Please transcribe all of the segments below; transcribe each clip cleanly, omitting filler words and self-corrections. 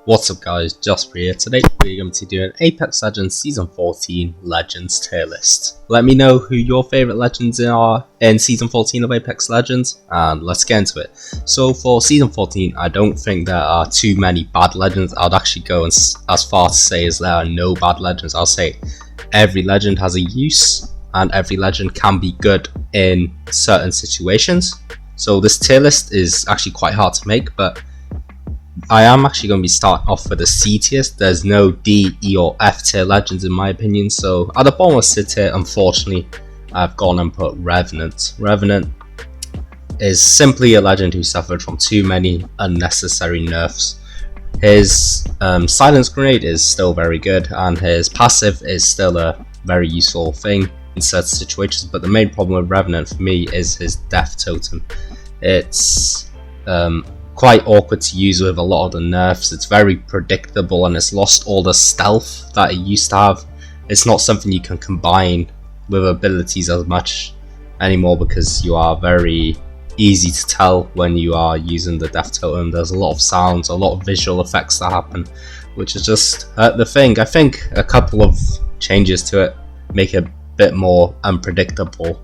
What's up guys, Jasper here. Today we're going to do an Apex Legends Season 14 Legends tier list. Let me know who your favourite legends are in Season 14 of Apex Legends, and let's get into it. So for Season 14, I don't think there are too many bad legends. I'd actually go as far to say as there are no bad legends. I'll say every legend has a use, and every legend can be good in certain situations. So this tier list is actually quite hard to make, but I am actually going to be starting off with a C tier. There's no D, E or F tier legends in my opinion, so at the bottom of C tier, unfortunately, I've gone and put Revenant. Revenant is simply a legend who suffered from too many unnecessary nerfs. His silence grenade is still very good, and his passive is still a very useful thing in certain situations, but the main problem with Revenant for me is his death totem. It's quite awkward to use with a lot of the nerfs. It's very predictable and it's lost all the stealth that it used to have. It's not something you can combine with abilities as much anymore because you are very easy to tell when you are using the death totem. There's a lot of sounds, a lot of visual effects that happen, which is just the thing. I think a couple of changes to it make it a bit more unpredictable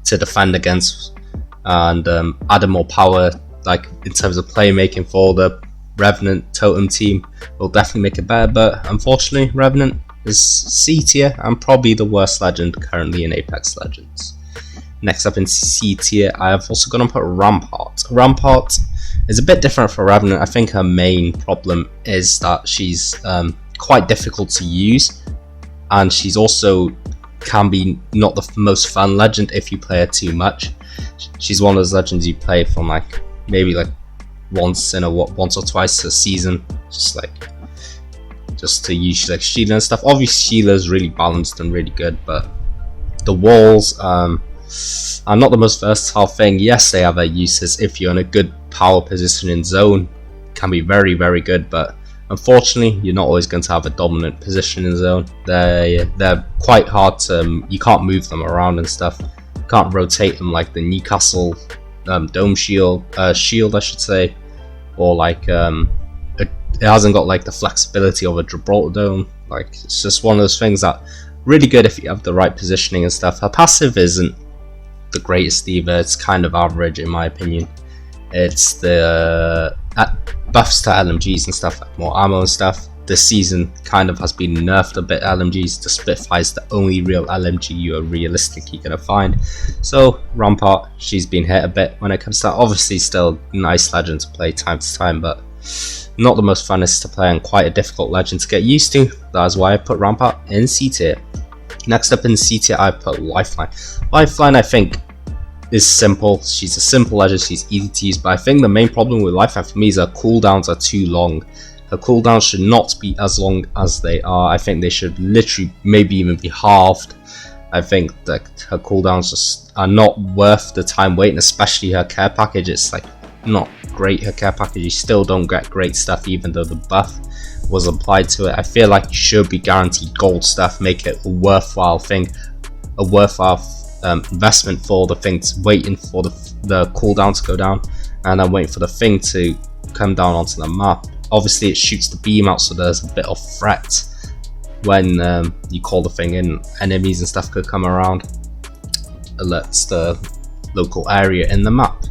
to defend against, and added more power, like in terms of playmaking for the Revenant totem team, will definitely make it better. But unfortunately, Revenant is C tier and probably the worst legend currently in Apex Legends. Next up in C tier, I have also gone and put Rampart. Rampart is a bit different for Revenant. I think her main problem is that she's quite difficult to use, and she's also can be not the most fun legend if you play her too much. She's one of those legends you play from maybe once or twice a season, just to use Sheila and stuff. Obviously Sheila's really balanced and really good, but the walls are not the most versatile thing. Yes, they have their uses. If you're in a good power position in zone, can be very, very good, but unfortunately you're not always going to have a dominant position in zone. They're quite hard to, you can't move them around and stuff. You can't rotate them like the Newcastle dome shield I should say, or it hasn't got the flexibility of a Gibraltar dome. It's just one of those things that really good if you have the right positioning and stuff. Her passive isn't the greatest either. It's kind of average in my opinion. It's the buffs to LMGs and stuff, like more ammo and stuff. This season kind of has been nerfed a bit. LMGs, the Spitfire's the only real LMG you are realistically going to find. So Rampart, she's been hit a bit when it comes to that. Obviously still nice legend to play time to time, but not the most funnest to play and quite a difficult legend to get used to. That's why I put Rampart in C tier. Next up in C tier, I put Lifeline. Lifeline I think is simple. She's a simple legend, she's easy to use, but I think the main problem with Lifeline for me is her cooldowns are too long. Her cooldowns should not be as long as they are. I think they should literally maybe even be halved. I think that her cooldowns just are not worth the time waiting, especially her care package. It's not great, her care package. You still don't get great stuff even though the buff was applied to it. I feel like you should be guaranteed gold stuff, make it a worthwhile thing, a worthwhile investment for the thing, waiting for the cooldown to go down and then waiting for the thing to come down onto the map. Obviously it shoots the beam out, so there's a bit of threat when you call the thing in. Enemies and stuff could come around, alerts the local area in the map.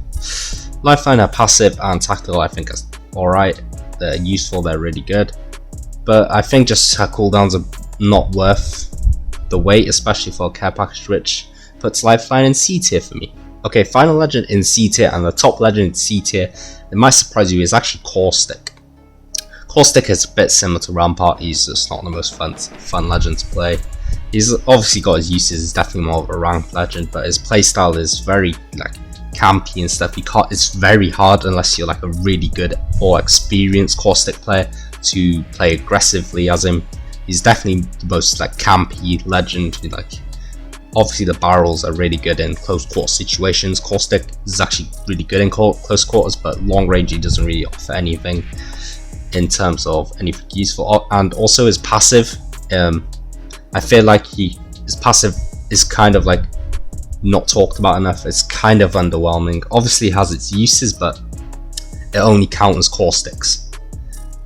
Lifeline, her passive and tactical I think is alright. They're useful, they're really good, but I think just her cooldowns are not worth the wait, especially for a care package, which puts Lifeline in C tier for me. Okay, final legend in C tier, and the top legend in C tier, it might surprise you, is actually Caustic. Caustic is a bit similar to Rampart. He's just not the most fun legend to play. He's obviously got his uses, he's definitely more of a ranked legend, but his playstyle is very campy and stuff. It's very hard unless you're a really good or experienced Caustic player to play aggressively as him. He's definitely the most campy legend. Obviously the barrels are really good in close quarter situations. Caustic is actually really good in close quarters, but long range he doesn't really offer anything in terms of anything useful. And also his passive, I feel like his passive is kind of not talked about enough. It's kind of underwhelming. Obviously it has its uses, but it only counts Caustics.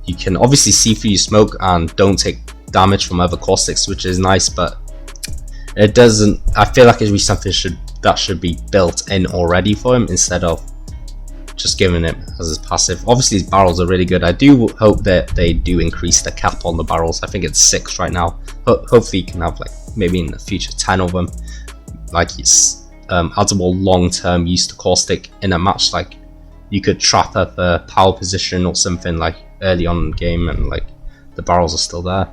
You can obviously see through your smoke and don't take damage from other caustics, which is nice, but it doesn't. I feel like it should be something that should be built in already for him instead of just giving it as his passive. Obviously his barrels are really good. I do hope that they do increase the cap on the barrels. I think it's 6 right now. Hopefully you can have like maybe in the future 10 of them. Like it's adds more long-term use to caustic in a match. Like you could trap up a power position or something like early on in the game and like the barrels are still there.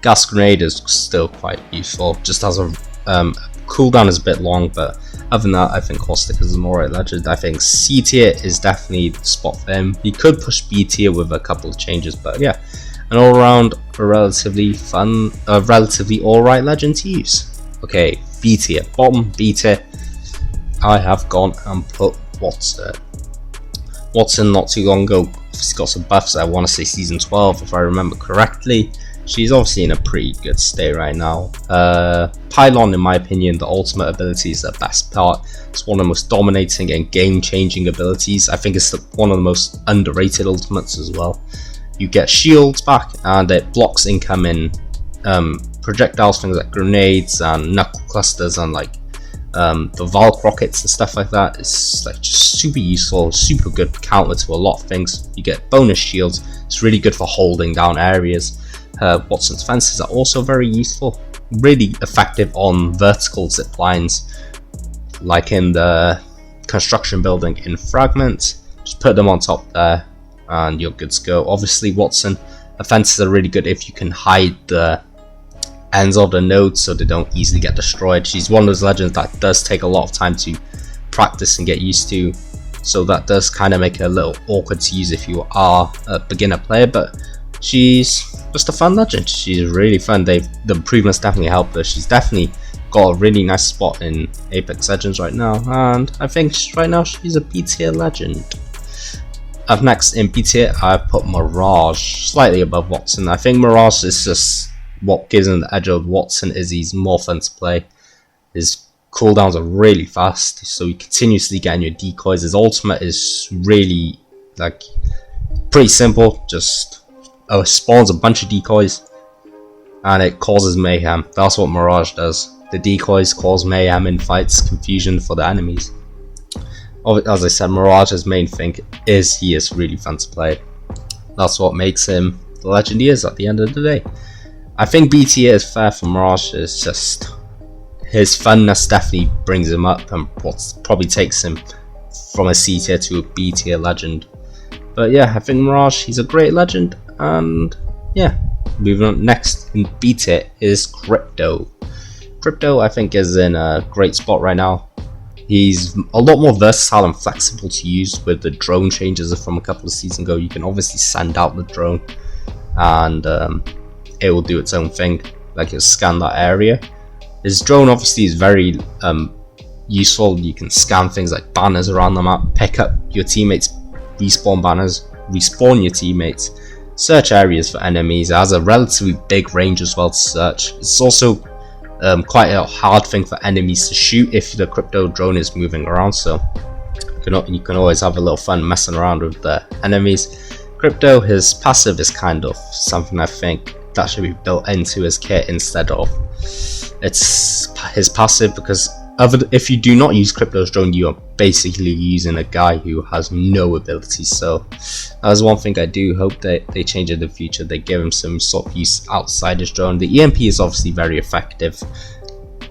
Gas grenade is still quite useful, just as a cooldown is a bit long, but other than that I think caustic is an alright legend. I think C tier is definitely the spot for him. He could push B tier with a couple of changes, but yeah, an all around a relatively fun, relatively alright legend to use. Okay, B tier, bottom B tier, I have gone and put Watson. Watson not too long ago, she's got some buffs. I want to say season 12 if I remember correctly. She's obviously in a pretty good state right now. Pylon, in my opinion, the ultimate ability is the best part. It's one of the most dominating and game-changing abilities. I think it's one of the most underrated ultimates as well. You get shields back and it blocks incoming projectiles, things like grenades and knuckle clusters and like the Valk rockets and stuff like that. It's like just super useful, super good counter to a lot of things. You get bonus shields. It's really good for holding down areas. Watson's fences are also very useful, really effective on vertical zip lines, like in the construction building in Fragment. Just put them on top there and you're good to go. Obviously Watson, the fences are really good if you can hide the ends of the nodes so they don't easily get destroyed. She's one of those legends that does take a lot of time to practice and get used to, so that does kind of make it a little awkward to use if you are a beginner player, but she's just a fun legend. She's really fun. The improvements definitely helped her. She's definitely got a really nice spot in Apex Legends right now, and I think right now she's a B tier legend. Up next in B tier, I've put Mirage, slightly above Watson. I think Mirage is just what gives him the edge of Watson. Is he's more fun to play. His cooldowns are really fast, so you continuously getting your decoys. His ultimate is really like pretty simple. Just spawns a bunch of decoys and it causes mayhem. That's what Mirage does. The decoys cause mayhem in fights, confusion for the enemies. As I said, Mirage's main thing is he is really fun to play. That's what makes him the legend he is at the end of the day. I think B tier is fair for Mirage. It's just his funness definitely brings him up and what probably takes him from a C tier to a B tier legend. But yeah, I think Mirage, he's a great legend. And yeah, moving on, next in B tier is Crypto. Crypto I think is in a great spot right now. He's a lot more versatile and flexible to use with the drone changes from a couple of seasons ago. You can obviously send out the drone and it will do its own thing, like it'll scan that area. His drone obviously is very useful. You can scan things like banners around the map, pick up your teammates' respawn banners, respawn your teammates, search areas for enemies. It has a relatively big range as well to search. It's also quite a hard thing for enemies to shoot if the Crypto drone is moving around, so you can always have a little fun messing around with the enemies. Crypto, his passive is kind of something I think that should be built into his kit instead of it's his passive, because if you do not use Crypto's drone, you are basically using a guy who has no abilities. So that's one thing I do hope that they change in the future. They give him some sort of use outside his drone. The EMP is obviously very effective.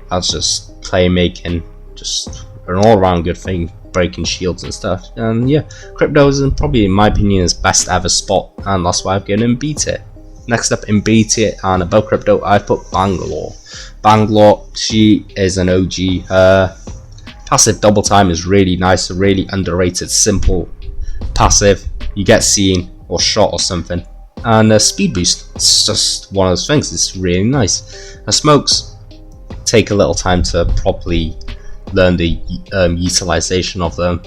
That's just playmaking, just an all-around good thing, breaking shields and stuff. And yeah, Crypto is probably, in my opinion, his best ever spot, and that's why I've given him B tier. Next up in B tier and above Crypto, I put Bangalore. Bangalore, she is an OG. Her passive double time is really nice, a really underrated, simple passive. You get seen or shot or something. And a speed boost, it's just one of those things, it's really nice. Her smokes take a little time to properly learn the utilization of them.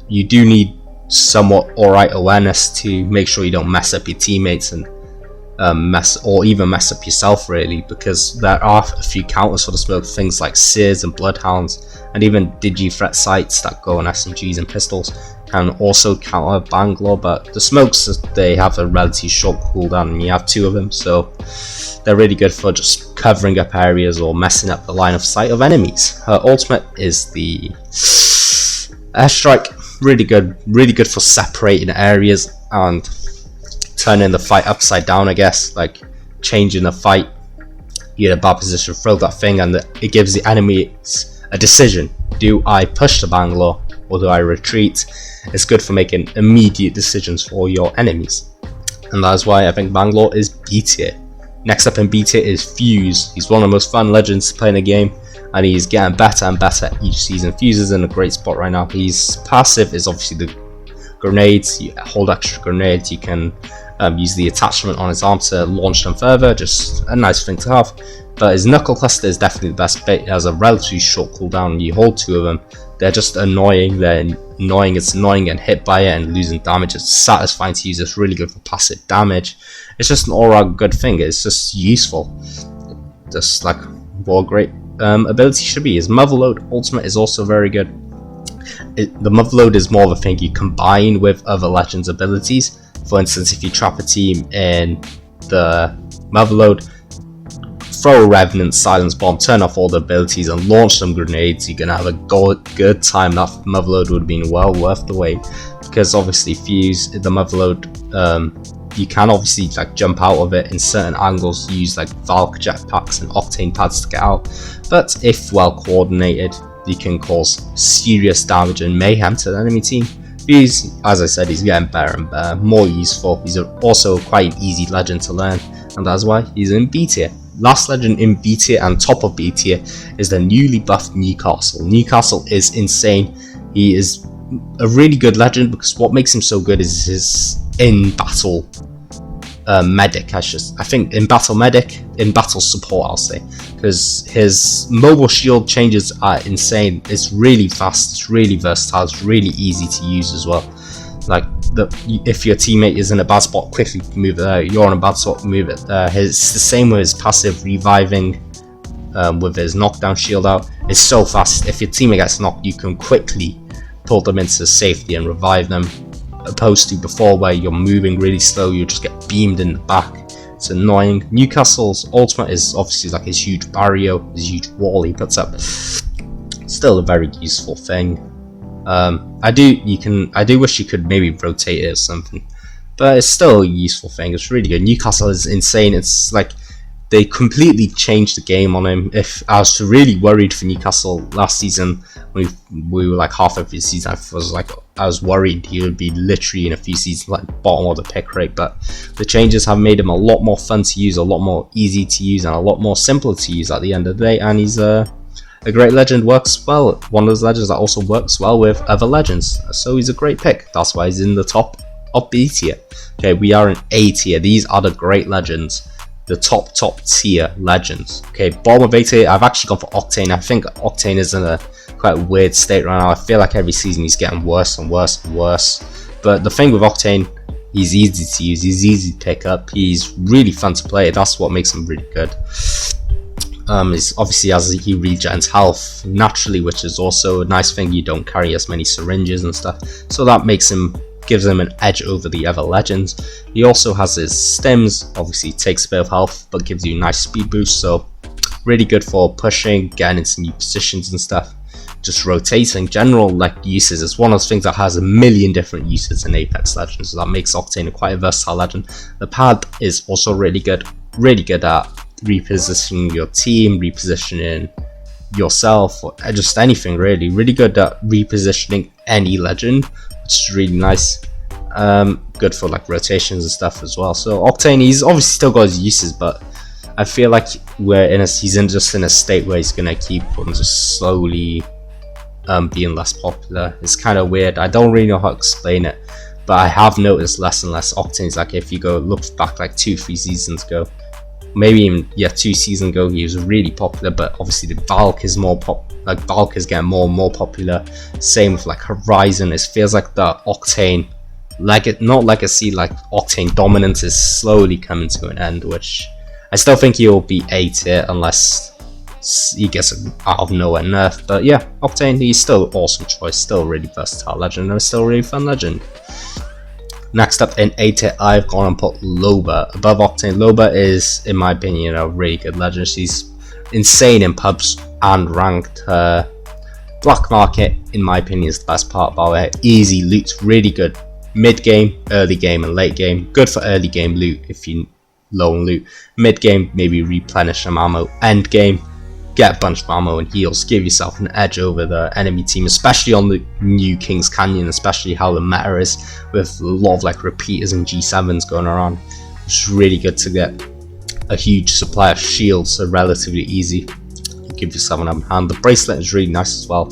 You do need somewhat alright awareness to make sure you don't mess up your teammates and mess up yourself, really, because there are a few counters for the smoke, things like Sears and Bloodhounds, and even Digi threat sights that go on SMGs and pistols can also counter Bangalore, but the smokes, they have a relatively short cooldown and you have 2 of them, so they're really good for just covering up areas or messing up the line of sight of enemies. Her ultimate is the airstrike, really good for separating areas and turning the fight upside down, I guess, like changing the fight. You're in a bad position, throw that thing, and it gives the enemies a decision. Do I push the Bangalore or do I retreat? It's good for making immediate decisions for your enemies, and that's why I think Bangalore is B tier. Next up in B tier is Fuse. He's one of the most fun legends to play in the game, and he's getting better and better each season. Fuse is in a great spot right now. His passive is obviously the grenades. You hold extra grenades, you can use the attachment on his arm to launch them further, just a nice thing to have. But his knuckle cluster is definitely the best bit. It has a relatively short cooldown, you hold 2 of them. They're just annoying, it's annoying and hit by it and losing damage. It's satisfying to use, it's really good for passive damage. It's just an all-round good thing, it's just useful. Just like what a great ability should be. His Motherload ultimate is also very good. The Motherload is more of a thing you combine with other legends abilities. For instance, if you trap a team in the Motherload, throw a Revenant, Silence Bomb, turn off all the abilities and launch some grenades, you're gonna have a good time. That Motherload would have been well worth the wait, because obviously Fuse, the Motherload, you can obviously like jump out of it in certain angles, use like Valk jetpacks and Octane pads to get out, but if well coordinated, you can cause serious damage and mayhem to the enemy team. Fuse, as I said, he's getting better and better, more useful. He's also quite an easy legend to learn, and that's why he's in B tier. Last legend in B tier and top of B tier is the newly buffed Newcastle. Newcastle is insane. He is a really good legend because what makes him so good is his in-battle medic. I think in-battle medic, in-battle support I'll say, because his mobile shield changes are insane. It's really fast, it's really versatile, it's really easy to use as well. Like if your teammate is in a bad spot, quickly move it there. You're in a bad spot, move it there. It's the same with his passive reviving with his knockdown shield out. It's so fast. If your teammate gets knocked, you can quickly pull them into safety and revive them, opposed to before where you're moving really slow, you just get beamed in the back. It's annoying. Newcastle's ultimate is obviously like his huge barrier, his huge wall he puts up. Still a very useful thing. I do wish you could maybe rotate it or something, but it's still a useful thing. It's really good. Newcastle is insane. It's like they completely changed the game on him. If I was really worried for Newcastle last season, we were like halfway through the season, I was worried he would be literally in a few seasons like bottom of the pick rate. But the changes have made him a lot more fun to use, a lot more easy to use, and a lot more simple to use at the end of the day. And he's a great legend, works well. One of those legends that also works well with other legends. So he's a great pick. That's why he's in the top of B tier. Okay, we are in A tier. These are the great legends. The top tier legends. Okay, bottom of A tier, I've actually gone for Octane. I think Octane is in a quite weird state right now. I feel like every season he's getting worse and worse and worse. But the thing with Octane, he's easy to use, he's easy to pick up, he's really fun to play. That's what makes him really good. Is obviously as he regens health naturally, which is also a nice thing. You don't carry as many syringes and stuff, so that gives him an edge over the other legends. He also has his stems, obviously takes a bit of health but gives you a nice speed boost, so really good for pushing, getting into new positions and stuff, just rotating. General like uses, it's one of those things that has a million different uses in Apex Legends, so that makes Octane quite a versatile legend. The pad is also really good at repositioning your team, repositioning yourself, or just anything really. Really good at repositioning any legend, which is really nice. Good for like rotations and stuff as well. So Octane, he's obviously still got his uses, but I feel like he's just in a state where he's gonna keep on just slowly being less popular. It's kind of weird. I don't really know how to explain it, but I have noticed less and less Octanes. Like if you look back like 2-3 seasons ago, maybe even 2 seasons ago, he was really popular, but obviously the Valk is Valk is getting more and more popular. Same with like Horizon. It feels like the Octane not legacy, like Octane dominance is slowly coming to an end, which I still think he'll be A tier unless he gets an out of nowhere nerf. But yeah, Octane, he's still awesome choice, still a really versatile legend, and still a really fun legend. Next up in A tier, I've gone and put Loba above Octane. Loba is, in my opinion, a really good legend. She's insane in pubs and ranked. Black Market, in my opinion, is the best part about it. Easy loot, really good mid game, early game, and late game. Good for early game loot if you low on loot. Mid game, maybe replenish some ammo. End game, get a bunch of ammo and heals. Give yourself an edge over the enemy team, especially on the new King's Canyon, especially how the meta is with a lot of like repeaters and G7s going around. It's really good to get a huge supply of shields, so relatively easy. Give yourself an upper hand. The bracelet is really nice as well.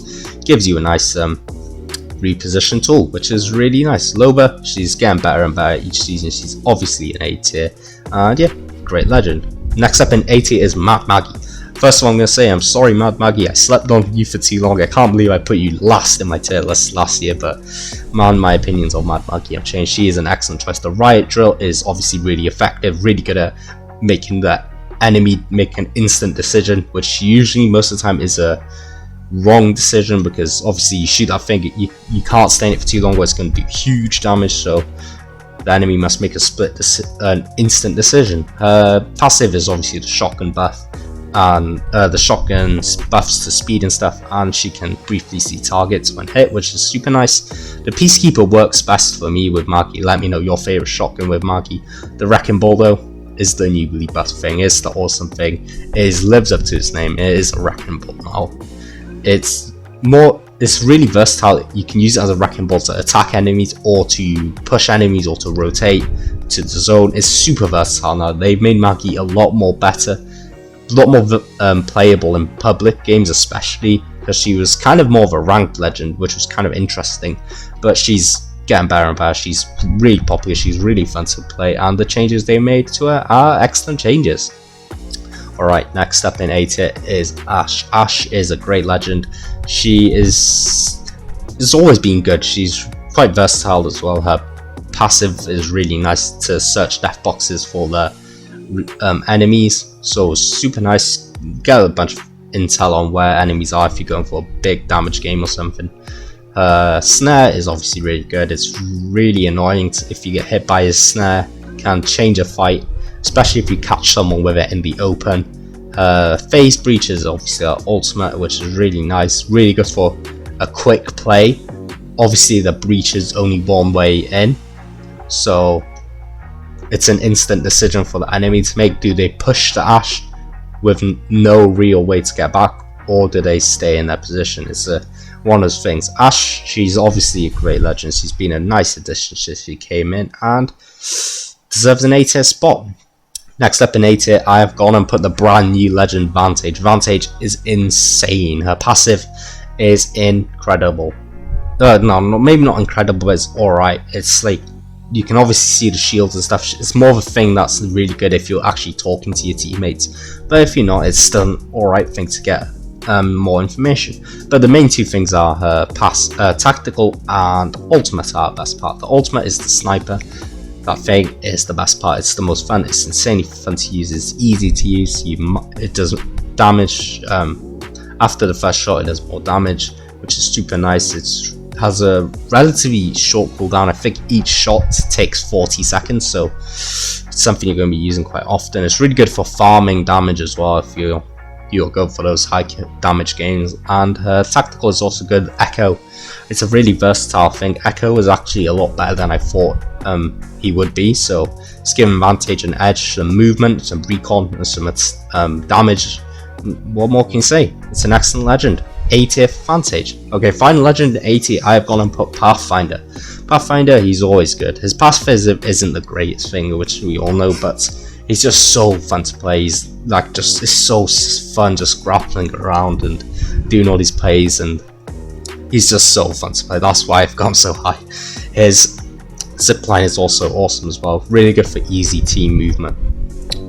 Gives you a nice reposition tool, which is really nice. Loba, she's getting better and better each season. She's obviously an A tier, and yeah, great legend. Next up in A tier is Mad Maggie. First of all, I'm gonna say I'm sorry, Mad Maggie. I slept on you for too long. I can't believe I put you last in my tier list last year, but man, my opinions on Mad Maggie have changed. She is an excellent choice. The riot drill is obviously really effective, really good at making that enemy make an instant decision, which usually most of the time is a wrong decision, because obviously you shoot that thing, you can't stay in it for too long where it's going to do huge damage, so the enemy must make an instant decision. Her passive is obviously the shotgun buff, and the shotgun buffs to speed and stuff, and she can briefly see targets when hit, which is super nice. The Peacekeeper works best for me with Maggie. Let me know your favorite shotgun with Maggie. The Wrecking Ball though is the newly buffed thing, it's the awesome thing. It lives up to its name. It is a Wrecking Ball now. It's really versatile. You can use it as a Wrecking Ball to attack enemies, or to push enemies, or to rotate to the zone. It's super versatile now. They've made Maggie a lot more better, a lot more playable in public games, especially because she was kind of more of a ranked legend, which was kind of interesting, but she's getting better and better. She's really popular, she's really fun to play, and the changes they made to her are excellent changes. Alright, next up in A tier is Ashe. Ashe is a great legend. She has always been good. She's quite versatile as well. Her passive is really nice to search death boxes for the enemies, so super nice. Get a bunch of intel on where enemies are if you're going for a big damage game or something. Snare is obviously really good. It's really annoying if you get hit by his snare. Can change a fight, especially if you catch someone with it in the open. Phase Breach is obviously our ultimate, which is really nice, really good for a quick play. Obviously the breach is only one way in, so it's an instant decision for the enemy to make. Do they push the Ashe with no real way to get back, or do they stay in their position? It's one of those things. Ashe, she's obviously a great legend. She's been a nice addition since she came in, and deserves an A tier spot. Next up in A tier, I have gone and put the brand new legend Vantage. Vantage is insane. Her passive is incredible. No, maybe not incredible, but it's alright. It's like, you can obviously see the shields and stuff. It's more of a thing that's really good if you're actually talking to your teammates, but if you're not, it's still an alright thing to get more information. But the main two things are her tactical and ultimate are the best part. The ultimate is the sniper. That thing is the best part. It's the most fun. It's insanely fun to use. It's easy to use. It does damage after the first shot. It does more damage, which is super nice. It has a relatively short cooldown. I think each shot takes 40 seconds, so it's something you're going to be using quite often. It's really good for farming damage as well if you'll go for those high damage games. And tactical is also good. Echo, it's a really versatile thing. Echo is actually a lot better than I thought he would be, so it's giving Vantage an edge, some movement, some recon, and some damage. What more can you say? It's an excellent legend. A tier Vantage. Okay, final legend A tier, I have gone and put Pathfinder. Pathfinder, he's always good. His passive isn't the greatest thing, which we all know, but he's just so fun to play. He's like it's so fun just grappling around and doing all these plays, and he's just so fun to play. That's why I've gone so high. His zipline is also awesome as well. Really good for easy team movement.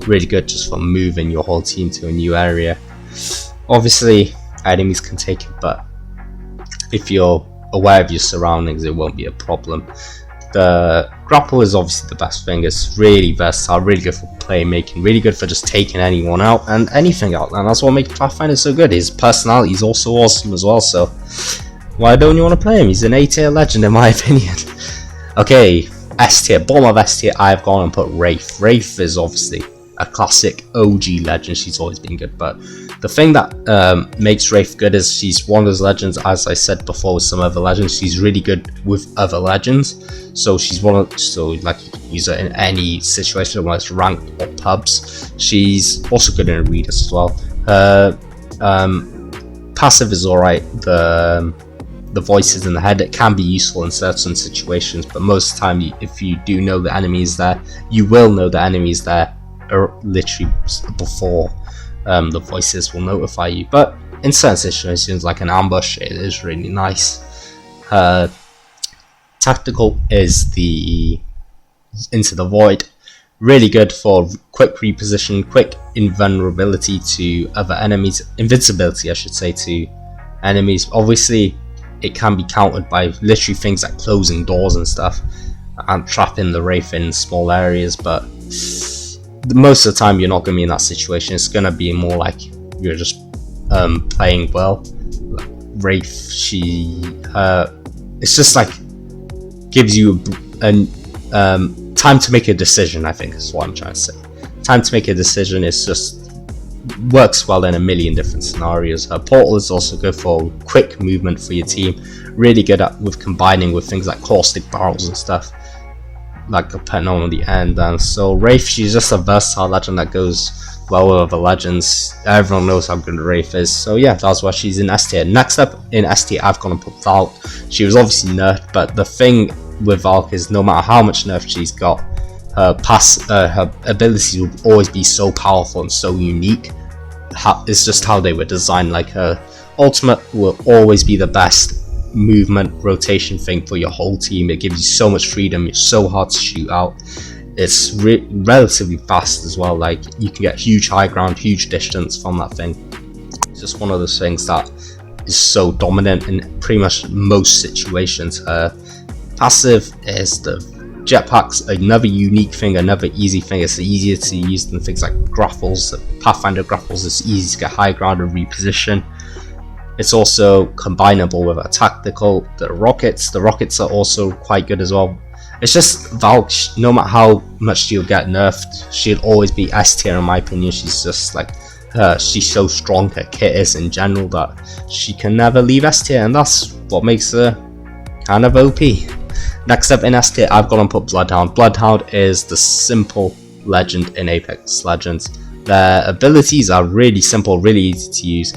Really good just for moving your whole team to a new area. Obviously, enemies can take it, but if you're aware of your surroundings, it won't be a problem. The grapple is obviously the best thing. It's really versatile, really good for playmaking, really good for just taking anyone out and anything out, and that's what makes Pathfinder so good. His personality is also awesome as well, so why don't you want to play him? He's an A tier legend in my opinion. Okay, S tier, bottom of S tier, I've gone and put Wraith. Wraith is obviously a classic OG legend, she's always been good, but the thing that makes Wraith good is she's one of those legends, as I said before with some other legends, she's really good with other legends, so she's one of, so like you can use her in any situation, whether it's ranked or pubs. She's also good in arenas as well. Her passive is alright, the voices in the head, it can be useful in certain situations, but most of the time if you do know the enemy is there, you will know the enemy is there literally before the voices will notify you. But in certain situations like an ambush, it is really nice. Tactical is the Into the Void, really good for quick reposition, quick invulnerability to other enemies, invincibility I should say, to enemies. Obviously it can be countered by literally things like closing doors and stuff and trapping the Wraith in small areas, but most of the time you're not going to be in that situation. It's going to be more like you're just playing well. Wraith, it's just like gives you time to make a decision, I think is what I'm trying to say. Time to make a decision is just works well in a million different scenarios. Her portal is also good for quick movement for your team, really good with combining with things like caustic barrels and stuff, like a putting on the end. And so Wraith, she's just a versatile legend that goes well with other legends. Everyone knows how good Wraith is, so yeah, that's why she's in S tier. Next up in S tier, I've gone and put Valk. She was obviously nerfed, but the thing with Valk is no matter how much nerf she's got, her abilities will always be so powerful and so unique. It's just how they were designed. Like her ultimate will always be the best movement rotation thing for your whole team. It gives you so much freedom, it's so hard to shoot out, it's relatively fast as well. Like you can get huge high ground, huge distance from that thing. It's just one of those things that is so dominant in pretty much most situations. Passive is the jetpacks, another unique thing, another easy thing. It's easier to use than things like grapples. Pathfinder grapples is easy to get high ground and reposition. It's also combinable with a tactical. The rockets are also quite good as well. It's just Valk, no matter how much she'll get nerfed, she'll always be S tier in my opinion. She's just like she's so strong, her kit is in general, that she can never leave S tier, and that's what makes her kind of OP. Next up in S tier, I've gone and put Bloodhound. Bloodhound is the simple legend in Apex Legends. Their abilities are really simple, really easy to use.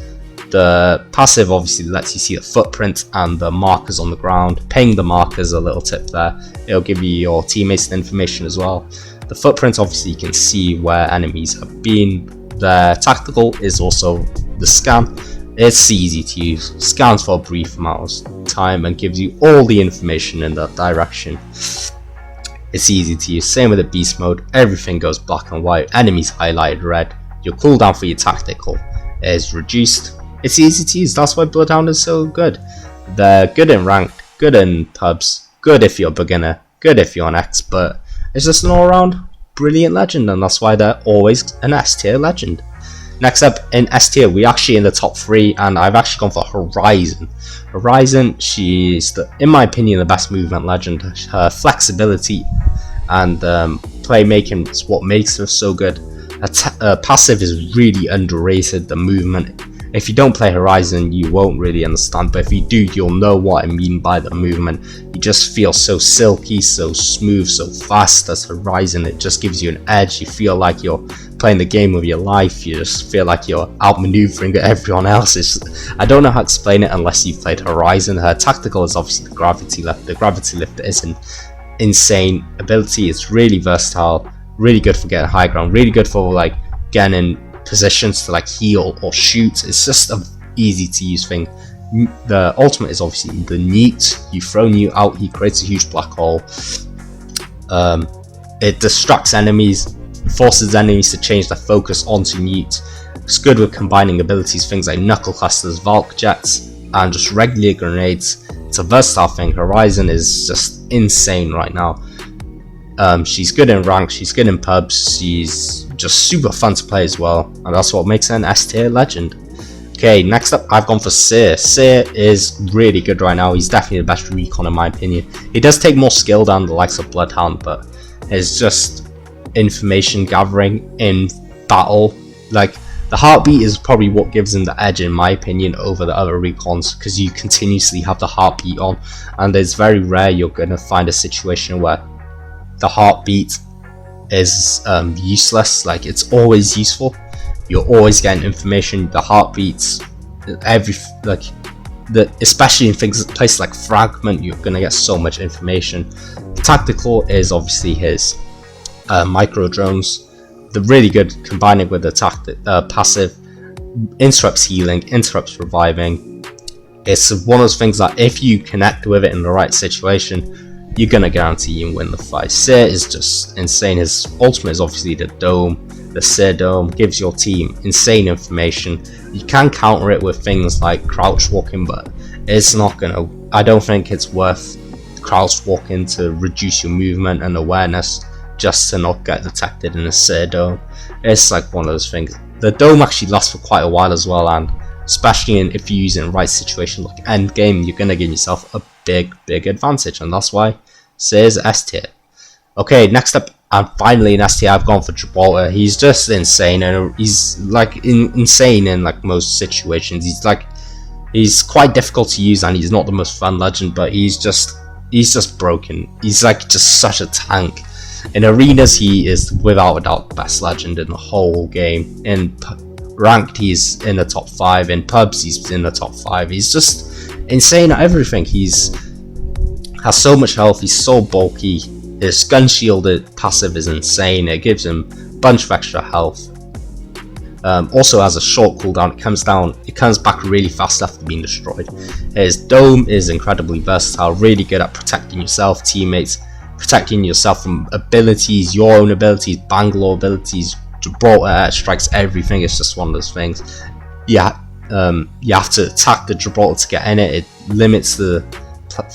The passive obviously lets you see the footprint and the markers on the ground. Ping the markers, a little tip there. It'll give you your teammates information as well. The footprint, obviously you can see where enemies have been. The tactical is also the scan. It's easy to use, scans for a brief amount of time and gives you all the information in that direction. It's easy to use. Same with the beast mode, everything goes black and white, enemies highlighted red, your cooldown for your tactical is reduced. It's easy to use, that's why Bloodhound is so good. They're good in ranked, good in pubs, good if you're a beginner, good if you're an expert. It's just an all-round brilliant legend, and that's why they're always an S tier legend. Next up in S tier, we're actually in the top 3, and I've actually gone for Horizon. Horizon, she's, in my opinion, the best movement legend. Her flexibility and playmaking is what makes her so good. Her passive is really underrated, the movement. If you don't play Horizon, you won't really understand, but if you do, you'll know what I mean by the movement. You just feel so silky, so smooth, so fast as Horizon. It just gives you an edge. You feel like you're playing the game of your life. You just feel like you're outmaneuvering everyone else. I don't know how to explain it unless you've played Horizon. Her tactical is obviously the Gravity Lift. The Gravity Lift is an insane ability. It's really versatile, really good for getting high ground, really good for like getting in positions to like heal or shoot. It's just an easy to use thing. The ultimate is obviously the Neat. You throw Neat out, he creates a huge black hole. It distracts enemies, forces enemies to change their focus onto Neat. It's good with combining abilities, things like Knuckle Clusters, Valk Jets, and just regular grenades it's a versatile thing. Horizon is just insane right now. She's good in rank, she's good in pubs, she's just super fun to play as well, and that's what makes her an S tier legend. Okay, next up I've gone for Seer. Seer is really good right now. He's definitely the best recon in my opinion. He does take more skill than the likes of Bloodhound, but it's just information gathering in battle. Like, the heartbeat is probably what gives him the edge in my opinion over the other recons, because you continuously have the heartbeat on, and it's very rare you're going to find a situation where the heartbeat is useless. Like, it's always useful. You're always getting information. The heartbeats, especially in places like Fragment, you're gonna get so much information. Tactical is obviously his micro drones. They're really good combining with the passive. Interrupts healing, interrupts reviving. It's one of those things that if you connect with it in the right situation, you're gonna guarantee you win the fight. Seer is just insane. His ultimate is obviously the dome. The Seer Dome gives your team insane information. You can counter it with things like crouch walking, but it's not gonna. I don't think it's worth crouch walking to reduce your movement and awareness just to not get detected in a Seer Dome. It's like one of those things. The dome actually lasts for quite a while as well, and especially if you use it in the right situation like end game, you're gonna give yourself a big advantage, and that's why Seer's S tier. Okay, next up, and finally in S tier, I've gone for Gibraltar. He's just insane, and he's like insane in like most situations. He's quite difficult to use, and he's not the most fun legend, but he's just broken. He's like just such a tank. In arenas, he is without a doubt the best legend in the whole game. In ranked, he's in the top 5. In pubs, he's in the top 5. He's just insane at everything. Has so much health. He's so bulky. His gun shielded passive is insane. It gives him a bunch of extra health. Also has a short cooldown. It comes back really fast after being destroyed. His dome is incredibly versatile, really good at protecting yourself, teammates, protecting yourself from abilities, your own abilities, Bangalore abilities. Gibraltar strikes everything. It's just one of those things. Yeah, you have to attack the Gibraltar to get in it. It limits the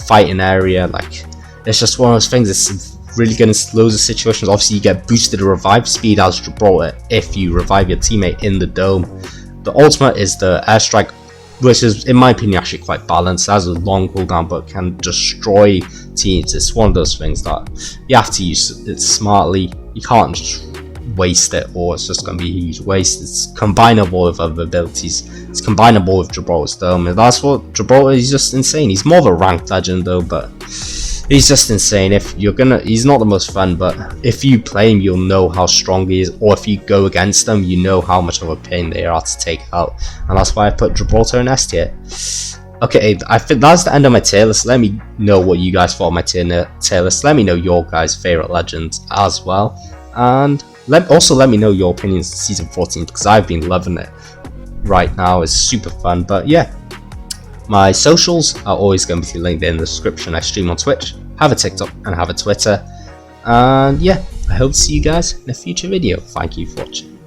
fighting area. Like, it's just one of those things. It's really good in loads of situations. Obviously, you get boosted revive speed as Gibraltar if you revive your teammate in the dome. The ultimate is the airstrike, which is, in my opinion, actually quite balanced. It has a long cooldown but can destroy teams. It's one of those things that you have to use it smartly. You can't just waste it, or it's just going to be a huge waste. It's combinable with other abilities. It's combinable with Gibraltar's dome, and that's what Gibraltar is. Just insane. He's more of a ranked legend though, but he's just insane. He's not the most fun, but if you play him, you'll know how strong he is, or if you go against them, you know how much of a pain they are to take out, and that's why I put Gibraltar in S tier. Okay, I think that's the end of my tier list. Let me know what you guys thought of my tier list. Let me know your guys' favorite legends as well, and also let me know your opinions on season 14, because I've been loving it right now. It's super fun. But yeah, my socials are always going to be linked in the description. I stream on Twitch, have a TikTok, and have a Twitter. And yeah, I hope to see you guys in a future video. Thank you for watching.